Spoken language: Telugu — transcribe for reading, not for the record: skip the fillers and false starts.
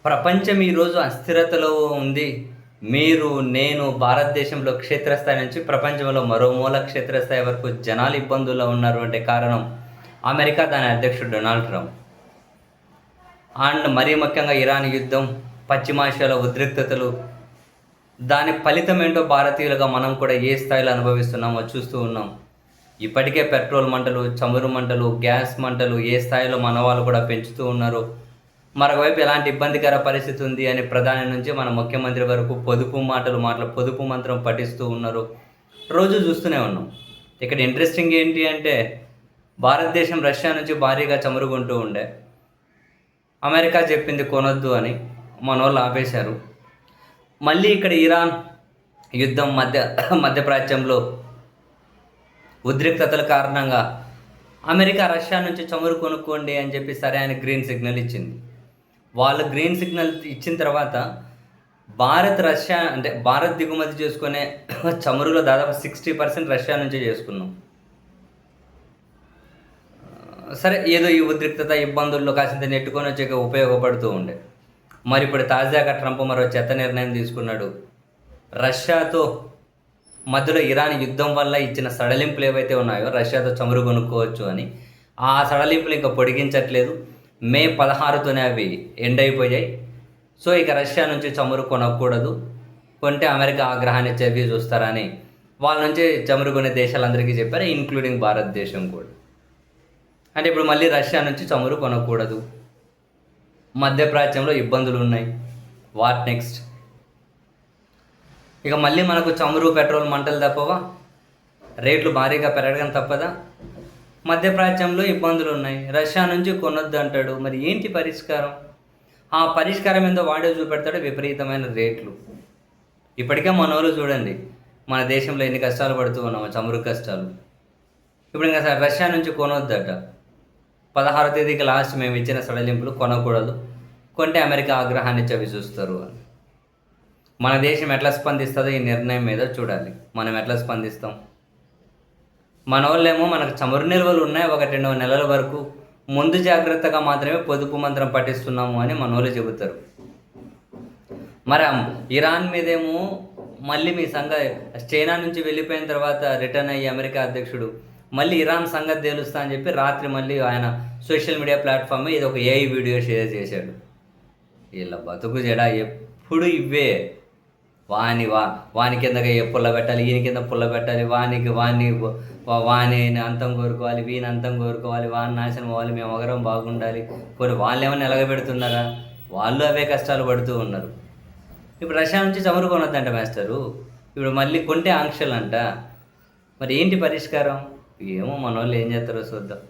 ప్రపంచం ఈరోజు అస్థిరతలో ఉంది. మీరు, నేను భారతదేశంలో క్షేత్రస్థాయి నుంచి ప్రపంచంలో మరో మూల క్షేత్రస్థాయి వరకు జనాలు ఇబ్బందుల్లో ఉన్నారు అంటే కారణం అమెరికా, దాని అధ్యక్షుడు డొనాల్డ్ ట్రంప్. అండ్ మరీ ముఖ్యంగా ఇరాన్ యుద్ధం, పశ్చిమాసియాలో ఉద్రిక్తతలు, దాని ఫలితం ఏంటో భారతీయులుగా మనం కూడా ఏ స్థాయిలో అనుభవిస్తున్నామో చూస్తూ ఉన్నాం. ఇప్పటికే పెట్రోల్ మంటలు, చమురు మంటలు, గ్యాస్ మంటలు ఏ స్థాయిలో మన వాళ్ళు కూడా పెంచుతూ ఉన్నారు. మరొకవైపు ఎలాంటి ఇబ్బందికర పరిస్థితి ఉంది అని ప్రధాని నుంచి మన ముఖ్యమంత్రి వరకు పొదుపు మంత్రం పఠిస్తూ ఉన్నారు. రోజు చూస్తూనే ఉన్నాం. ఇక్కడ ఇంట్రెస్టింగ్ ఏంటి అంటే భారతదేశం రష్యా నుంచి భారీగా చమురు కొంటూ ఉండే. అమెరికా చెప్పింది కొనొద్దు అని మనోళ్ళు ఆపేశారు. మళ్ళీ ఇక్కడ ఇరాన్ యుద్ధం మధ్యప్రాచ్యంలో ఉద్రిక్తతల కారణంగా అమెరికా రష్యా నుంచి చమురు కొనుక్కోండి అని చెప్పి సరే అని గ్రీన్ సిగ్నల్ ఇచ్చింది. వాళ్ళు గ్రీన్ సిగ్నల్ ఇచ్చిన తర్వాత భారత్ దిగుమతి చేసుకునే చమురులో దాదాపు 60% రష్యా నుంచే చేసుకున్నాం. సరే, ఏదో ఈ ఉద్రిక్తత ఇబ్బందుల్లో కాసింత నెట్టుకొని వచ్చాక ఉపయోగపడుతూ ఉండే. మరి ఇప్పుడు తాజాగా ట్రంప్ మరో చెత్త నిర్ణయం తీసుకున్నాడు. రష్యాతో మధ్యలో ఇరాన్ యుద్ధం వల్ల ఇచ్చిన సడలింపులు ఏవైతే ఉన్నాయో రష్యాతో చమురు కొనుక్కోవచ్చు అని, ఆ సడలింపులు ఇంకా పొడిగించట్లేదు. మే 16తోనే అవి ఎండ్ అయిపోయాయి. సో ఇక రష్యా నుంచి చమురు కొనకూడదు, కొంటే అమెరికా ఆగ్రహాన్ని చవి చూస్తారని వాళ్ళ నుంచి చమురు కొనే దేశాలందరికీ చెప్పారు, ఇంక్లూడింగ్ భారతదేశం కూడా. అంటే ఇప్పుడు మళ్ళీ రష్యా నుంచి చమురు కొనకూడదు. మధ్యప్రాచ్యంలో ఇబ్బందులు ఉన్నాయి. What next? ఇక మళ్ళీ మనకు చమురు, పెట్రోల్ మంటలు తప్పవా? రేట్లు భారీగా పెరగడం తప్పదా? మధ్యప్రాచ్యంలో ఇబ్బందులు ఉన్నాయి. రష్యా నుంచి కొనొద్దు అంటాడు. మరి ఏంటి పరిష్కారం? ఆ పరిష్కారం ఏందో వాడే చూపెడతాడు, విపరీతమైన రేట్లు. ఇప్పటికే మన వాళ్ళు చూడండి, మన దేశంలో ఎన్ని కష్టాలు పడుతూ ఉన్నాము, చమురు కష్టాలు. ఇప్పుడు ఇంకా రష్యా నుంచి కొనొద్దట. 16వ తేదీకి లాస్ట్ మేము ఇచ్చిన సడలింపులు కొనకూడదు, కొంటే అమెరికా ఆగ్రహాన్ని చవి చూస్తారు అని. మన దేశం ఎట్లా స్పందిస్తుందో ఈ నిర్ణయం మీద చూడాలి. మనం ఎట్లా స్పందిస్తాం? మన వాళ్ళేమో మనకు చమురు నిల్వలు ఉన్నాయి 1-2 నెలల వరకు, ముందు జాగ్రత్తగా మాత్రమే పొదుపు మంత్రం పఠిస్తున్నాము అని మన వాళ్ళు చెబుతారు. మరి ఇరాన్ మీదేమో మళ్ళీ మీ చైనా నుంచి వెళ్ళిపోయిన తర్వాత రిటర్న్ అయ్యి అమెరికా అధ్యక్షుడు మళ్ళీ ఇరాన్ సంగతి తెలుస్తా అని చెప్పి రాత్రి మళ్ళీ ఆయన సోషల్ మీడియా ప్లాట్ఫామ్ ఇది ఒక ఏఐ వీడియో షేర్ చేశాడు. వీళ్ళ బతుకు జడ ఎప్పుడు ఇవే. వాని కిందగా పుల్ల పెట్టాలి, ఈయన కింద పుల్ల పెట్టాలి, వాని అంతం కోరుకోవాలి, వీని అంతం కోరుకోవాలి, వాని నాశనం అవ్వాలి, మేము ఒకరం బాగుండాలి. కొన్ని వాళ్ళు ఏమైనా ఎలగబెడుతున్నారా? వాళ్ళు అవే కష్టాలు పడుతూ ఉన్నారు. ఇప్పుడు రష్యా నుంచి చమురు కొనొద్దంట మాస్టరు. ఇప్పుడు మళ్ళీ కొంటే ఆంక్షలు అంట. మరి ఏంటి పరిష్కారం? ఏమో మన వాళ్ళు ఏం చేస్తారో చూద్దాం.